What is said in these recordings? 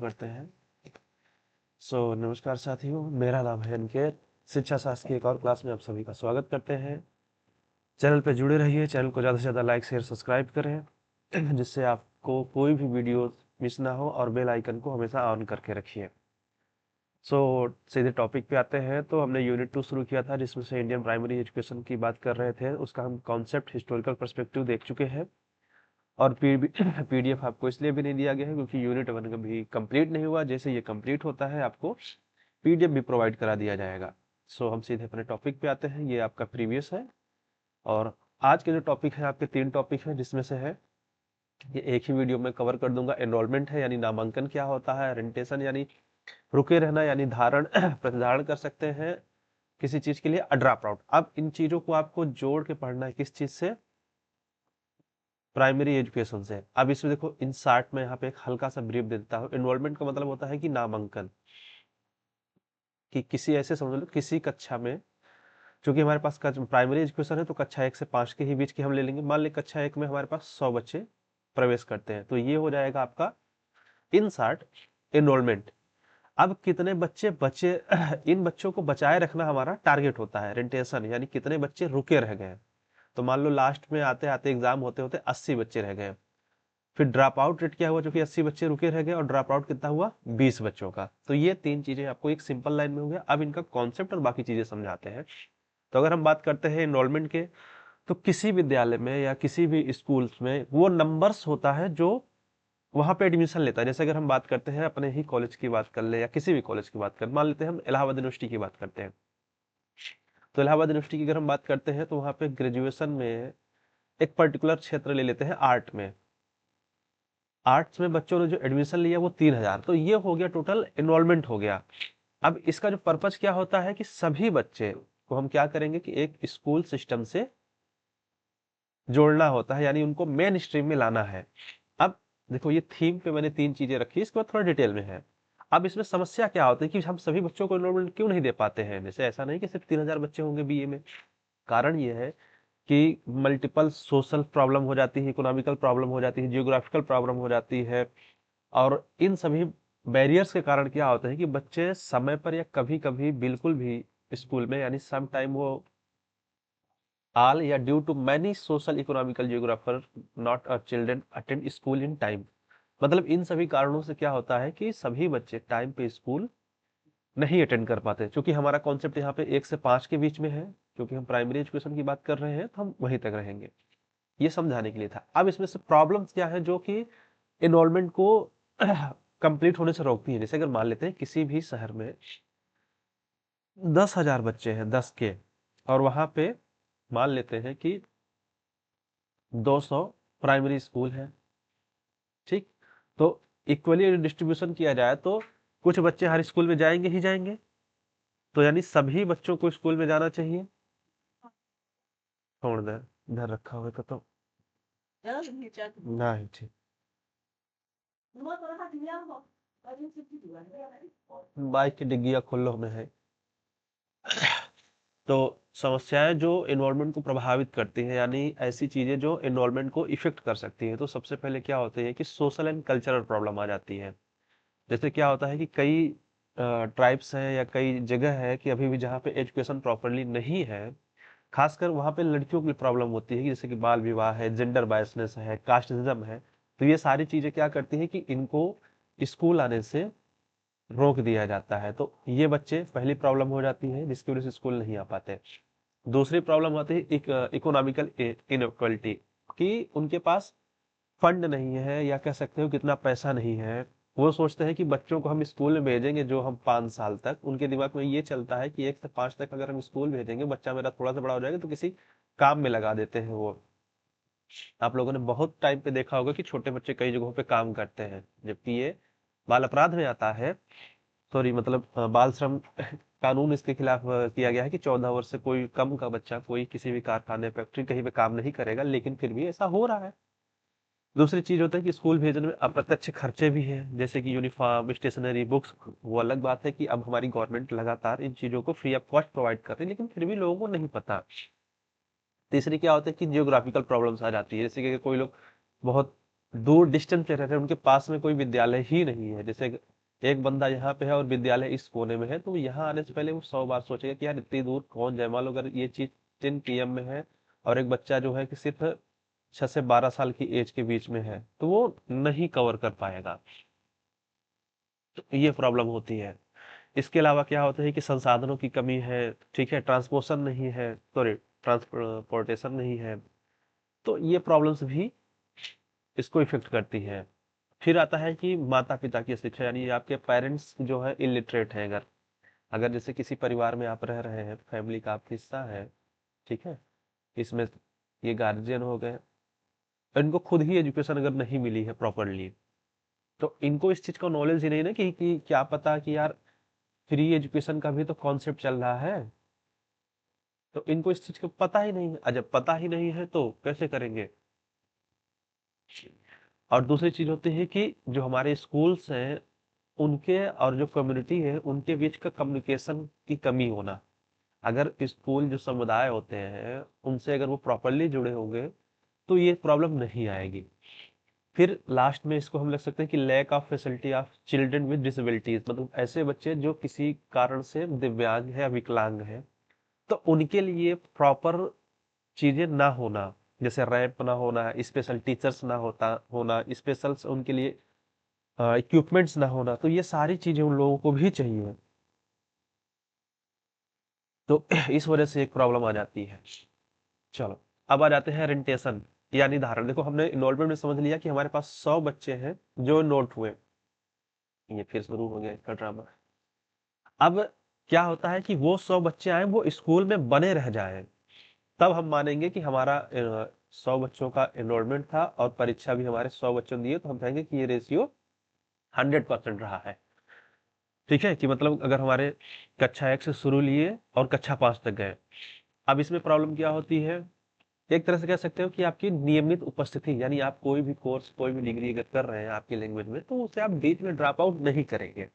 करते हैं। नमस्कार साथियों, मेरा नाम है अनिकेत। शिक्षा शास्त्र की एक और क्लास में आप सभी का स्वागत करते हैं। चैनल पे जुड़े रहिए, चैनल को ज़्यादा से ज़्यादा लाइक शेयर सब्सक्राइब करें जिससे आपको कोई भी वीडियो मिस ना हो, और बेल आइकन को हमेशा ऑन करके रखिए। सीधे टॉपिक पे आते हैं। तो हमने यूनिट 2 शुरू किया था, जिसमें से इंडियन प्राइमरी एजुकेशन की बात कर रहे थे। उसका हम कॉन्सेप्ट हिस्टोरिकल पर्सपेक्टिव देख चुके हैं। और पीडीएफ आपको इसलिए भी नहीं दिया गया है क्योंकि यूनिट 1 भी कंप्लीट नहीं हुआ। जैसे ये कंप्लीट होता है आपको पीडीएफ भी प्रोवाइड करा दिया जाएगा। हम सीधे अपने टॉपिक पे आते हैं। ये आपका प्रीवियस है, और आज के जो टॉपिक है, आपके 3 टॉपिक है, जिसमें से है ये एक ही वीडियो में कवर कर दूंगा। एनरोलमेंट है यानी नामांकन क्या होता है, रेंटेशन यानी रुके रहना यानी धारण प्रतिधारण कर सकते हैं किसी चीज के लिए, ड्रॉप आउट। अब इन चीजों को आपको जोड़ के पढ़ना है, किस चीज से, प्राइमरी एजुकेशन से। अब इसमें देखो, इन शार्ट में यहाँ पे एक हल्का सा ब्रीफ दे देता हूँ। इन्वॉल्वमेंट का मतलब होता है कि नामांकन, कि किसी ऐसे समझ लो किसी कक्षा में, क्योंकि हमारे पास प्राइमरी एजुकेशन है तो कक्षा 1 से 5 के ही बीच की हम ले लेंगे। मान ली कक्षा 1 में हमारे पास 100 बच्चे प्रवेश करते हैं, तो ये हो जाएगा आपका इन शार्ट एनरोलमेंट। अब कितने बच्चे बचे इन बच्चों को बचाए रखना हमारा टारगेट होता है। रेंटेशन यानी कितने बच्चे रुके रह गए। तो मान लो लास्ट में आते आते एग्जाम होते होते 80 बच्चे रह गए। फिर ड्रॉप आउट रेट क्या हुआ, जो कि 80 बच्चे रुके रह गए, और ड्रॉप आउट कितना हुआ, 20 बच्चों का। तो ये 3 चीजें आपको एक सिंपल लाइन में हो गया। अब इनका कॉन्सेप्ट और बाकी चीजें समझाते हैं। तो अगर हम बात करते हैं एनरोलमेंट के, तो किसी विद्यालय में या किसी भी स्कूल्स में वो नंबर्स होता है जो वहां पे एडमिशन लेता है। जैसे अगर हम बात करते हैं अपने ही कॉलेज की बात कर ले, या किसी भी कॉलेज की बात कर, मान लेते हैं हम इलाहाबाद यूनिवर्सिटी की बात करते हैं। तो इलाहाबाद यूनिवर्सिटी की अगर हम बात करते हैं तो वहां पे ग्रेजुएशन में एक पर्टिकुलर क्षेत्र ले लेते हैं, आर्ट में। आर्ट्स में बच्चों ने जो एडमिशन लिया वो 3000, तो ये हो गया टोटल एनरोलमेंट हो गया। अब इसका जो पर्पज क्या होता है कि सभी बच्चे को हम क्या करेंगे कि एक स्कूल सिस्टम से जोड़ना होता है, यानी उनको मेन स्ट्रीम में लाना है। अब देखो, ये थीम पे मैंने 3 चीजें रखी, इसके बाद थोड़ा डिटेल में है। अब इसमें समस्या क्या होती है कि हम सभी बच्चों को एनरोलमेंट क्यों नहीं दे पाते हैं। जैसे ऐसा नहीं कि सिर्फ 3000 बच्चे होंगे बीए में। कारण ये है कि मल्टीपल सोशल प्रॉब्लम हो जाती है, इकोनॉमिकल प्रॉब्लम हो जाती है, जियोग्राफिकल प्रॉब्लम हो जाती है। और इन सभी बैरियर्स के कारण क्या होता है कि बच्चे समय पर या कभी कभी बिल्कुल भी स्कूल में, यानी सम टाइम वो all या due to many social economical geographer not children attend school in time. मतलब इन सभी कारणों से क्या होता है कि सभी बच्चे टाइम पे स्कूल नहीं अटेंड कर पाते। क्योंकि हमारा कॉन्सेप्ट यहाँ पे 1 से 5 के बीच में है, क्योंकि हम प्राइमरी एजुकेशन की बात कर रहे हैं तो हम वहीं तक रहेंगे। ये समझाने के लिए था। अब इसमें से प्रॉब्लम्स क्या है जो कि इनरोलमेंट को कंप्लीट होने से रोकती है। जैसे अगर मान लेते हैं किसी भी शहर में 10,000 बच्चे हैं, 10 के, और वहां पे मान लेते हैं कि 200 प्राइमरी स्कूल है, ठीक। तो इक्वली डिस्ट्रीब्यूशन किया जाए तो कुछ बच्चे हर स्कूल में जाएंगे ही जाएंगे, तो यानी सभी बच्चों को स्कूल में जाना चाहिए। छोड़ दे, इधर रखा हुआ तो नहीं, ठीक। बाइक की डिग्गिया खोलो में है। तो समस्याएं जो एनवायरनमेंट को प्रभावित करती हैं, यानी ऐसी चीजें जो एनवायरनमेंट को इफेक्ट कर सकती हैं, तो सबसे पहले क्या होती है कि सोशल एंड कल्चरल प्रॉब्लम आ जाती है। जैसे क्या होता है कि कई ट्राइब्स हैं या कई जगह है कि अभी भी जहाँ पे एजुकेशन प्रॉपरली नहीं है, खासकर वहाँ पे लड़कियों की प्रॉब्लम होती है कि जैसे कि बाल विवाह है, जेंडर बायसनेस है, कास्टिज्म है। तो ये सारी चीजें क्या करती है कि इनको स्कूल आने से रोक दिया जाता है। तो ये बच्चे पहली प्रॉब्लम हो जाती है जिसकी वजह से स्कूल नहीं आ पाते। दूसरी प्रॉब्लम आती है इकोनॉमिकल इनइक्वालिटी, कि उनके पास फंड नहीं है, या कह सकते हो कितना पैसा नहीं है। वो सोचते हैं कि बच्चों को हम स्कूल में भेजेंगे, जो हम 5 साल तक, उनके दिमाग में ये चलता है कि 1 से 5 तक अगर हम स्कूल भेजेंगे, बच्चा मेरा थोड़ा सा बड़ा हो जाएगा तो किसी काम में लगा देते हैं वो। आप लोगों ने बहुत टाइम पे देखा होगा कि छोटे बच्चे कई जगहों पे काम करते हैं, जबकि ये बाल अपराध में आता है। सॉरी, मतलब बाल श्रम कानून इसके खिलाफ किया गया है कि 14 वर्ष से कोई कम का बच्चा कोई किसी भी कारखाने, फैक्ट्री, कहीं पे काम नहीं करेगा, लेकिन फिर भी ऐसा हो रहा है। दूसरी चीज होता है कि स्कूल भेजने में अप्रत्यक्ष खर्चे भी हैं, जैसे कि यूनिफॉर्म, स्टेशनरी, बुक्स। वो अलग बात है कि अब हमारी गवर्नमेंट लगातार इन चीजों को फ्री ऑफ कॉस्ट प्रोवाइड कर रही है, लेकिन फिर भी लोगों को नहीं पता। तीसरी क्या होता है कि जियोग्राफिकल प्रॉब्लम्स आ जाती है, जैसे कि कोई लोग बहुत दूर डिस्टेंस पे रहते हैं, उनके पास में कोई विद्यालय ही नहीं है। जैसे एक बंदा यहाँ पे है और विद्यालय इस कोने में है, तो यहाँ आने से पहले वो 100 बार सोचेगा कि यार इतनी दूर कौन जाए। मान लो अगर ये चीज 10 PM में है और एक बच्चा जो है कि सिर्फ 6 से 12 साल की एज के बीच में है, तो वो नहीं कवर कर पाएगा। तो ये प्रॉब्लम होती है। इसके अलावा क्या होता है कि संसाधनों की कमी है, ठीक है, ट्रांसपोर्टेशन नहीं है, सॉरी, ट्रांसपोर्टेशन नहीं है। तो ये प्रॉब्लम्स भी इसको इफेक्ट करती है। फिर आता है कि माता पिता की शिक्षा, यानी आपके पेरेंट्स जो है इलिटरेट है। अगर अगर जैसे किसी परिवार में आप रह रहे हैं, फैमिली का आप हिस्सा है, ठीक है, इसमें ये गार्जियन हो गए, इनको खुद ही एजुकेशन अगर नहीं मिली है प्रॉपरली, तो इनको इस चीज का नॉलेज ही नहीं ना कि क्या पता कि यार फ्री एजुकेशन का भी तो कॉन्सेप्ट चल रहा है। तो इनको इस चीज का पता ही नहीं है, जब पता ही नहीं है तो कैसे करेंगे। और दूसरी चीज होती है कि जो हमारे स्कूल्स हैं उनके और जो कम्युनिटी है उनके बीच का कम्युनिकेशन की कमी होना। अगर स्कूल जो समुदाय होते हैं उनसे अगर वो प्रॉपरली जुड़े होंगे तो ये प्रॉब्लम नहीं आएगी। फिर लास्ट में इसको हम लिख सकते हैं कि lack of facility of children with disabilities, मतलब ऐसे बच्चे जो किसी कारण से दिव्यांग है या विकलांग है, तो उनके लिए प्रॉपर चीजें ना होना, जैसे रैंप ना होना, स्पेशल टीचर्स ना होना, स्पेशल उनके लिए इक्विपमेंट्स ना होना, तो ये सारी चीजें उन लोगों को भी चाहिए। तो इस वजह से एक प्रॉब्लम आ जाती है। चलो, अब आ जाते हैं रेंटेशन यानी धारण। देखो हमने इनरोलमेंट में समझ लिया कि हमारे पास 100 बच्चे हैं जो नोट हुए। ये फिर शुरू हो गया इसका ड्रामा। अब क्या होता है कि वो 100 बच्चे आए वो स्कूल में बने रह जाए, तब हम मानेंगे कि हमारा 100 बच्चों का एनरोलमेंट था और परीक्षा भी हमारे 100 बच्चों दिए, तो हम कहेंगे कि ये रेशियो 100% रहा है। ठीक है, कि मतलब अगर हमारे कक्षा 1 से शुरू लिए और कक्षा 5 तक गए। अब इसमें प्रॉब्लम क्या होती है, एक तरह से कह सकते हो कि आपकी नियमित उपस्थिति, यानी आप कोई भी कोर्स कोई भी डिग्री अगर कर रहे हैं आपकी लैंग्वेज में, तो उसे आप बीच में ड्रॉप आउट नहीं करेंगे।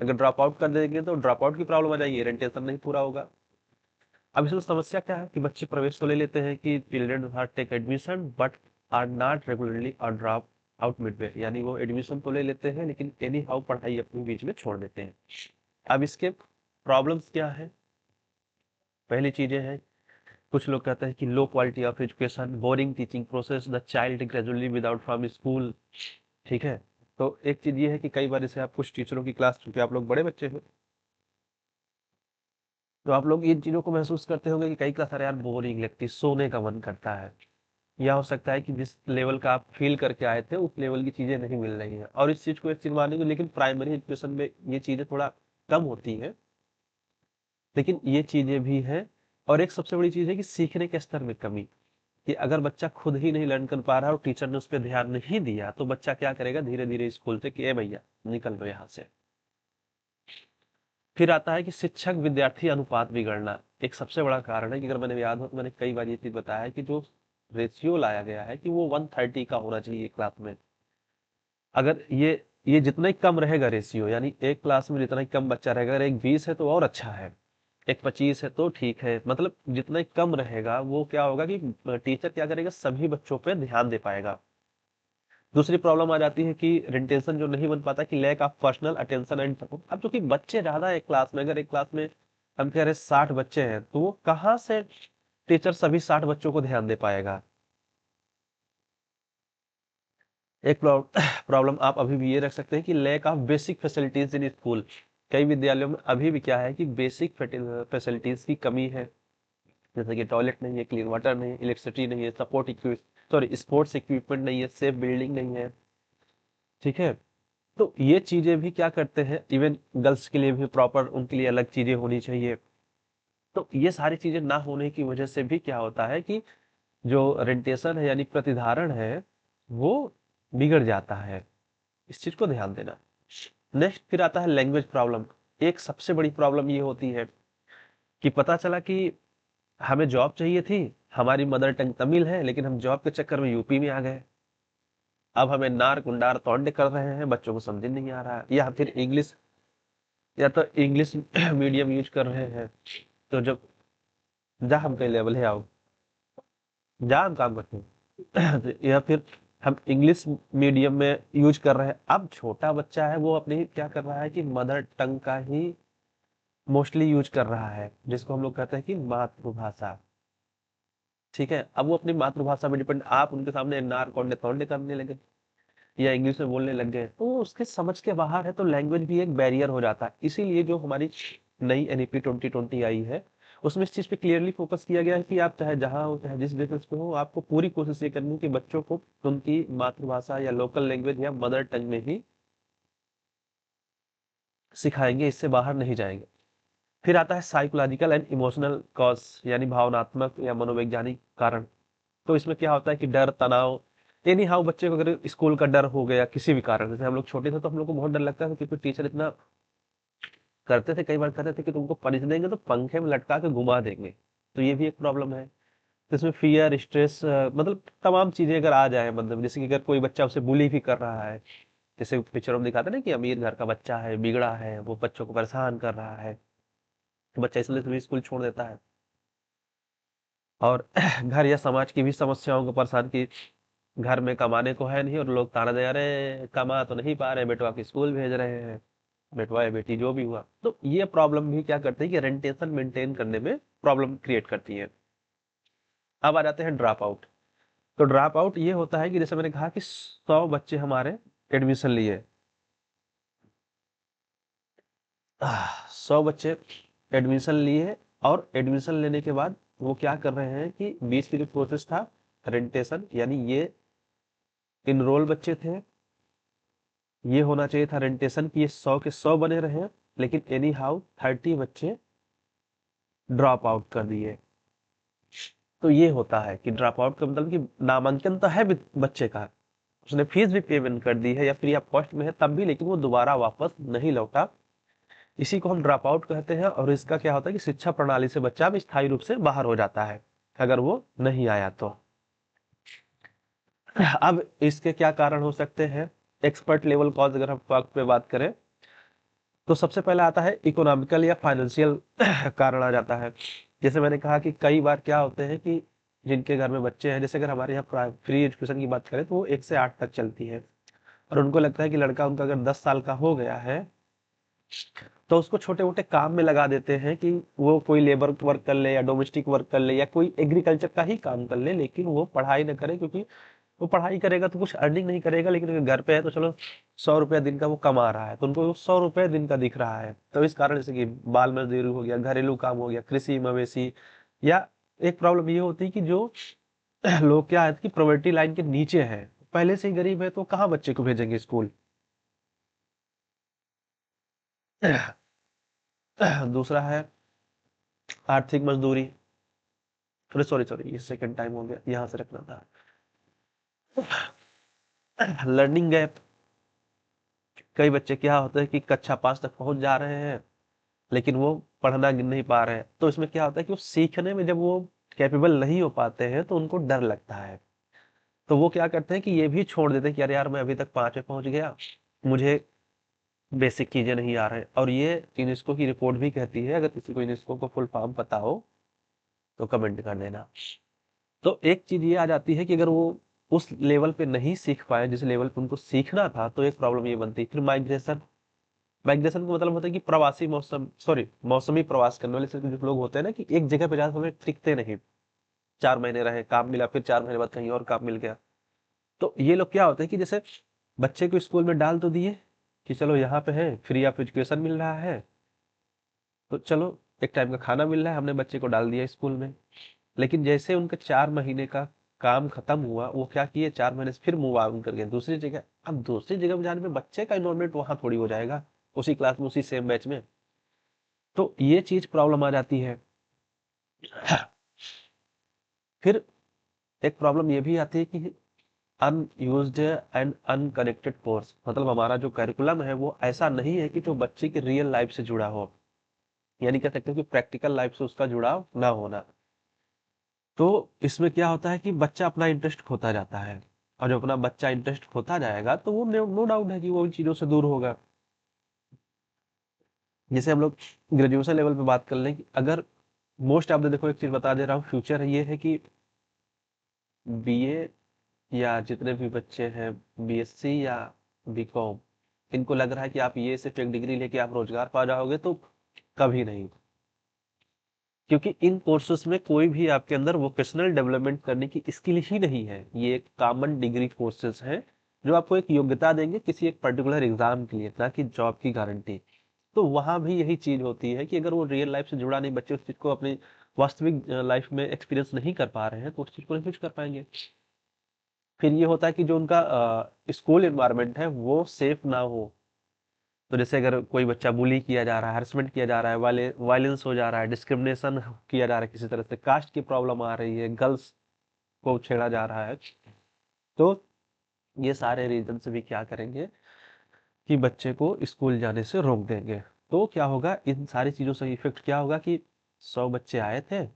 अगर ड्रॉप आउट कर देंगे तो ड्रॉप आउट की प्रॉब्लम आ जाएगी, रेंटेशन नहीं पूरा होगा। अब इसमें समस्या क्या है कि बच्चे प्रवेश तो ले लेते हैं कि children are take admission but are not regularly और ड्रॉप आउट मिडवे, यानी वो एडमिशन तो ले लेते हैं लेकिन एनी हाउ पढ़ाई अपनी बीच में छोड़ देते हैं। अब इसके प्रॉब्लम्स क्या है, पहली चीजें हैं, कुछ लोग कहते हैं कि low quality of education, boring teaching process, the child gradually without from school. ठीक है, तो एक चीज ये है कि कई बार जैसे आप कुछ टीचरों की क्लास, चूंकि आप लोग बड़े बच्चे हैं, तो आप लोग इन चीजों को महसूस करते होंगे कि कई क्लास अरे यार बोरिंग लगती, सोने का मन करता है। या हो सकता है कि जिस लेवल का आप फील करके आए थे उस लेवल की चीजें नहीं मिल रही हैं, और इस चीज को एक चीज मानेंगे, लेकिन प्राइमरी एजुकेशन में ये चीजें थोड़ा कम होती हैं, लेकिन ये चीजें भी हैं। और एक सबसे बड़ी चीज है कि सीखने के स्तर में कमी, कि अगर बच्चा खुद ही नहीं लर्न कर पा रहा है और टीचर ने उस पर ध्यान नहीं दिया, तो बच्चा क्या करेगा, धीरे धीरे स्कूल से कि ए भैया निकल लो यहाँ से। फिर आता है कि शिक्षक विद्यार्थी अनुपात बिगड़ना, एक सबसे बड़ा कारण है कि अगर मैंने याद हो तो मैंने कई बार ये चीज बताया है कि जो रेशियो लाया गया है कि वो 130 का होना चाहिए क्लास में। अगर ये जितना ही कम रहेगा रेशियो, यानी एक क्लास में जितना ही कम बच्चा रहेगा, अगर एक 20 है तो और अच्छा है, एक 25 है तो ठीक है, मतलब जितना ही कम रहेगा वो क्या होगा कि टीचर क्या करेगा, सभी बच्चों पे ध्यान दे पाएगा। दूसरी प्रॉब्लम आ जाती है कि रिटेंशन जो नहीं बन पाता, कि lack of personal attention and support. अब चूंकि बच्चे ज्यादा है क्लास में, अगर एक क्लास में हम कह रहे 60 बच्चे हैं, तो वो कहाँ से टीचर सभी 60 बच्चों को ध्यान दे पाएगा। एक प्रॉब्लम आप अभी भी ये रख सकते हैं कि lack of basic facilities in school. कई विद्यालयों में अभी भी क्या है कि बेसिक फैसिलिटीज की कमी है, जैसे कि टॉयलेट नहीं है, क्लीन वाटर नहीं है, इलेक्ट्रिसिटी नहीं है, support equip sorry sports equipment नहीं है, सेफ बिल्डिंग नहीं है। ठीक है, तो ये चीजें भी क्या करते हैं, इवन गर्ल्स के लिए भी प्रॉपर उनके लिए अलग चीजें होनी चाहिए। तो ये सारी चीजें ना होने की वजह से भी क्या होता है कि जो रेंटेशन है यानी प्रतिधारण है वो बिगड़ जाता है। इस चीज को ध्यान देना। नेक्स्ट फिर आता है लैंग्वेज प्रॉब्लम। एक सबसे बड़ी प्रॉब्लम ये होती है कि पता चला कि हमें जॉब चाहिए थी, हमारी मदर टंग तमिल है, लेकिन हम जॉब के चक्कर में यूपी में आ गए। अब हमें नार कुंडार तौंड कर रहे हैं, बच्चों को समझ नहीं आ रहा है, या फिर इंग्लिश, या तो इंग्लिश मीडियम यूज कर रहे हैं। तो जब जा हम कहीं लेवल है आओ, जा हम काम करते हैं तो या फिर हम इंग्लिश मीडियम में यूज कर रहे हैं। अब छोटा बच्चा है वो अपने क्या कर रहा है कि मदर टंग का ही मोस्टली यूज कर रहा है, जिसको हम लोग कहते हैं कि मातृभाषा। ठीक है, अब वो अपनी मातृभाषा में डिपेंड, आप उनके सामने नार कौंडे तौंडे करने लगे या इंग्लिश में बोलने लग गए तो वो उसके समझ के बाहर है, तो लैंग्वेज भी एक बैरियर हो जाता है। इसीलिए जो हमारी नई एनईपी 2020 आई है उसमें इस चीज पे क्लियरली फोकस किया गया है कि आप चाहे जहां हो चाहे जिस बिजनेस पे हो, आपको पूरी कोशिश ये करनी है कि बच्चों को उनकी मातृभाषा या लोकल लैंग्वेज या मदर टंग में ही सिखाएंगे, इससे बाहर नहीं जाएंगे। फिर आता है साइकोलॉजिकल एंड इमोशनल कॉज, यानी भावनात्मक या मनोवैज्ञानिक कारण। तो इसमें क्या होता है कि डर, तनाव, एनी हाउ बच्चे को अगर स्कूल का डर हो गया किसी भी कारण, जैसे हम लोग छोटे थे तो हम लोग को बहुत डर लगता था क्योंकि टीचर इतना करते थे, कई बार कहते थे कि तुमको पनिश देंगे तो पंखे में लटका के घुमा देंगे। तो ये भी एक प्रॉब्लम है। तो इसमें फियर, स्ट्रेस, मतलब तमाम चीजें अगर आ जाए, मतलब जैसे कि अगर कोई बच्चा उसे बुली भी कर रहा है, जैसे पिक्चरों में दिखाते हैं ना कि अमीर घर का बच्चा है, बिगड़ा है, वो बच्चों को परेशान कर रहा है, तो बच्चा इसलिए भी स्कूल छोड़ देता है। और घर या समाज की भी समस्याओं को परेशान की, घर में कमाने को है नहीं और लोग ताना दे रहे, कमा तो नहीं पा रहे, बेटवा के स्कूल भेज रहे हैं, बेटवा या बेटी जो भी हुआ। तो ये प्रॉब्लम भी क्या करते हैं कि रेंटेशन मेंटेन करने में प्रॉब्लम क्रिएट करती है। अब आ जाते हैं ड्रॉप आउट। तो ड्रॉप आउट ये होता है कि जैसे मैंने कहा कि 100 बच्चे हमारे एडमिशन लिए, 100 बच्चे एडमिशन लिए, और एडमिशन लेने के बाद वो क्या कर रहे हैं कि बीच की जो प्रोसेस था रेंटेशन, यानी ये इनरोल बच्चे थे, ये होना चाहिए था रेंटेशन की ये 100 के 100 बने रहे, लेकिन एनी हाउ 30 बच्चे ड्रॉप आउट कर दिए। तो ये होता है कि ड्रॉप आउट का मतलब कि नामांकन तो है बच्चे का, उसने फीस भी पेमेंट कर दी है या फ्री ऑफ कॉस्ट में है तब भी, लेकिन वो दोबारा वापस नहीं लौटा। इसी को हम ड्रॉप आउट कहते हैं। और इसका क्या होता है कि शिक्षा प्रणाली से बच्चा अब स्थायी रूप से बाहर हो जाता है अगर वो नहीं आया तो। अब इसके क्या कारण हो सकते हैं, एक्सपर्ट लेवल कॉज अगर हम वक्त पे बात करें तो सबसे पहले आता है इकोनॉमिकल या फाइनेंशियल कारण आ जाता है। जैसे मैंने कहा कि कई बार क्या होते हैं कि जिनके घर में बच्चे हैं, जैसे अगर हमारे यहाँ फ्री एजुकेशन की बात करें तो वो 1 से 8 तक चलती है, और उनको लगता है कि लड़का उनका अगर 10 साल का हो गया है तो उसको छोटे मोटे काम में लगा देते हैं कि वो कोई लेबर वर्क कर ले या डोमेस्टिक वर्क कर ले या कोई एग्रीकल्चर का ही काम कर ले, लेकिन वो पढ़ाई न करे, क्योंकि वो पढ़ाई करेगा तो कुछ अर्निंग नहीं करेगा, लेकिन अगर घर पे है तो चलो 100 रुपया दिन का वो कमा रहा है, तो उनको 100 रुपया दिन का दिख रहा है। तो इस कारण जैसे कि बाल मजदूरी हो गया, घरेलू काम हो गया, कृषि, मवेशी, या एक प्रॉब्लम ये होती है कि जो लोग क्या है कि प्रोवर्टी लाइन के नीचे है, पहले से ही गरीब है, तो कहाँ बच्चे को भेजेंगे स्कूल। दूसरा है आर्थिक मजदूरी। अरे सॉरी सॉरी, ये सेकंड टाइम हो गया, यहाँ से रखना था। Learning gap. कई बच्चे क्या होता है कि कक्षा 5 तक पहुंच जा रहे हैं लेकिन वो पढ़ना नहीं पा रहे हैं, तो इसमें क्या होता है कि वो सीखने में जब वो कैपेबल नहीं हो पाते हैं तो उनको डर लगता है। तो वो क्या करते हैं कि ये भी छोड़ देते हैं कि अरे यार मैं अभी तक 5 में पहुंच गया, मुझे बेसिक चीजें नहीं आ रहे। और ये यूनेस्को की रिपोर्ट भी कहती है, अगर किसी को यूनेस्को को फुल फॉर्म पता हो तो कमेंट कर देना। तो एक चीज ये आ जाती है कि अगर वो उस लेवल पे नहीं सीख पाए जिस लेवल पे उनको सीखना था, तो एक प्रॉब्लम ये बनती है। फिर माइग्रेशन। माइग्रेशन का मतलब होता है कि प्रवासी मौसम सॉरी मौसमी प्रवास करने वाले सिर्फ जो लोग होते हैं ना कि एक जगह पे ज्यादा समय टिकते नहीं, 4 महीने रहे, काम मिला, फिर 4 महीने बाद कहीं और काम मिल गया। तो ये लोग क्या होते हैं कि जैसे बच्चे को स्कूल में डाल तो दिए कि चलो यहाँ पे है, फ्री ऑफ एजुकेशन मिल रहा है, तो चलो एक टाइम का खाना मिल रहा है, हमने बच्चे को डाल दिया स्कूल में। लेकिन जैसे उनका 4 महीने का काम खत्म हुआ, वो क्या किए, 4 महीने से फिर मूव ऑन कर गए दूसरी जगह। अब दूसरी जगह में जाने में बच्चे का इन्वॉल्वमेंट वहां थोड़ी हो जाएगा, उसी क्लास में, उसी सेम बैच में। तो ये चीज प्रॉब्लम आ जाती है। फिर एक प्रॉब्लम ये भी आती है कि अनयूज्ड एंड अनकनेक्टेड कोर्स, मतलब हमारा जो करिकुलम है वो ऐसा नहीं है कि जो बच्चे की रियल लाइफ से जुड़ा हो, यानी कह सकते हो कि प्रैक्टिकल लाइफ से उसका जुड़ाव ना होना। तो इसमें क्या होता है कि बच्चा अपना इंटरेस्ट खोता जाता है, और जब अपना बच्चा इंटरेस्ट खोता जाएगा तो वो नो डाउट है कि वो उन चीजों से दूर होगा। जैसे हम लोग ग्रेजुएशन लेवल पे बात कर लें कि अगर मोस्ट ऑफ द, देखो एक चीज बता दे रहा हूँ, फ्यूचर ये है कि बीए या जितने भी बच्चे हैं बीएससी या बीकॉम, इनको लग रहा है कि आप ये सिर्फ एक डिग्री लेके आप रोजगार पा जाओगे, तो कभी नहीं। क्योंकि इन कोर्सेज में कोई भी आपके अंदर वोकेशनल डेवलपमेंट करने की स्किल ही नहीं है। ये एक कॉमन डिग्री कोर्सेज हैं जो आपको एक योग्यता देंगे किसी एक पर्टिकुलर एग्जाम के लिए, ना कि जॉब की गारंटी। तो वहां भी यही चीज होती है कि अगर वो रियल लाइफ से जुड़ा नहीं, बच्चे उस चीज को अपनी वास्तविक लाइफ में एक्सपीरियंस नहीं कर पा रहे हैं, तो उस चीज को नहीं कुछ कर पाएंगे। फिर ये होता है कि जो उनका स्कूल एनवायरनमेंट है वो सेफ ना हो। तो जैसे अगर कोई बच्चा बुली किया जा रहा है, हarassment किया जा रहा है, वायलेंस हो जा रहा है, डिस्क्रिमिनेशन किया जा रहा है, किसी तरह से कास्ट की प्रॉब्लम आ रही है, गर्ल्स को छेड़ा जा रहा है, तो ये सारे रीजन से भी क्या करेंगे कि बच्चे को स्कूल जाने से रोक देंगे। तो क्या होगा, इन सारी चीजों से इफेक्ट क्या होगा कि 100 बच्चे आए थे,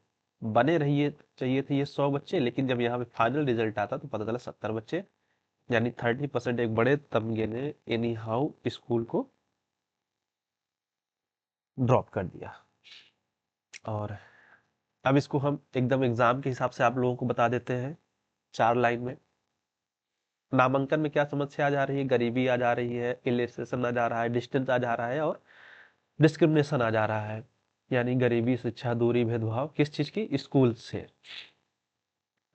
बने रहिए चाहिए थे ये 100 बच्चे, लेकिन जब यहाँ पे फाइनल रिजल्ट आता तो पता चला 70 बच्चे, यानी 30% एक बड़े तमगे ने एनी हाउ स्कूल को ड्रॉप कर दिया। और अब इसको हम एकदम एग्जाम के हिसाब से आप लोगों को बता देते हैं 4 लाइन में। नामांकन में क्या समस्या आ जा रही है? गरीबी आ जा रही है, इलिटरेशन आ जा रहा है, डिस्टेंस आ जा रहा है, और डिस्क्रिमिनेशन आ जा रहा है। यानी गरीबी, शिक्षा दूरी, भेदभाव किस चीज की? स्कूल से।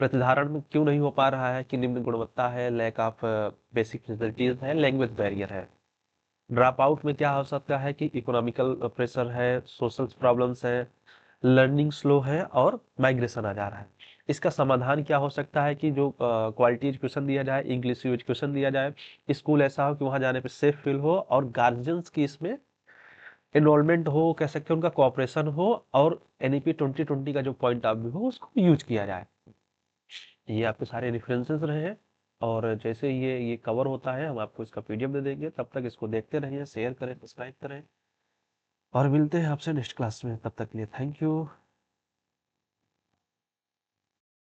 प्रतिधारण में क्यों नहीं हो पा रहा है? कि निम्न गुणवत्ता है, लैक ऑफ बेसिक फैसिलिटीज है, लैंग्वेज बैरियर है। ड्रॉप आउट में क्या हो सकता है? कि इकोनॉमिकल प्रेशर है, सोशल प्रॉब्लम्स है, लर्निंग स्लो है, और माइग्रेशन आ जा रहा है। इसका समाधान क्या हो सकता है? कि जो क्वालिटी एजुकेशन दिया जाए, इंग्लिश एजुकेशन दिया जाए, स्कूल ऐसा हो कि वहां जाने पे सेफ फील हो, और गार्जियंस की इसमें इन्वॉल्वमेंट हो, कह सकते हैं उनका कोऑपरेशन हो, और एनईपी 2020 का जो पॉइंट ऑफ व्यू हो उसको यूज किया जाए। ये आपके सारे रेफरेंसेस रहे हैं, और जैसे ये कवर होता है हम आपको इसका पीडीएफ दे देंगे। तब तक इसको देखते रहिए, शेयर करें, सब्सक्राइब करें, और मिलते हैं आपसे नेक्स्ट क्लास में। तब तक के लिए थैंक यू।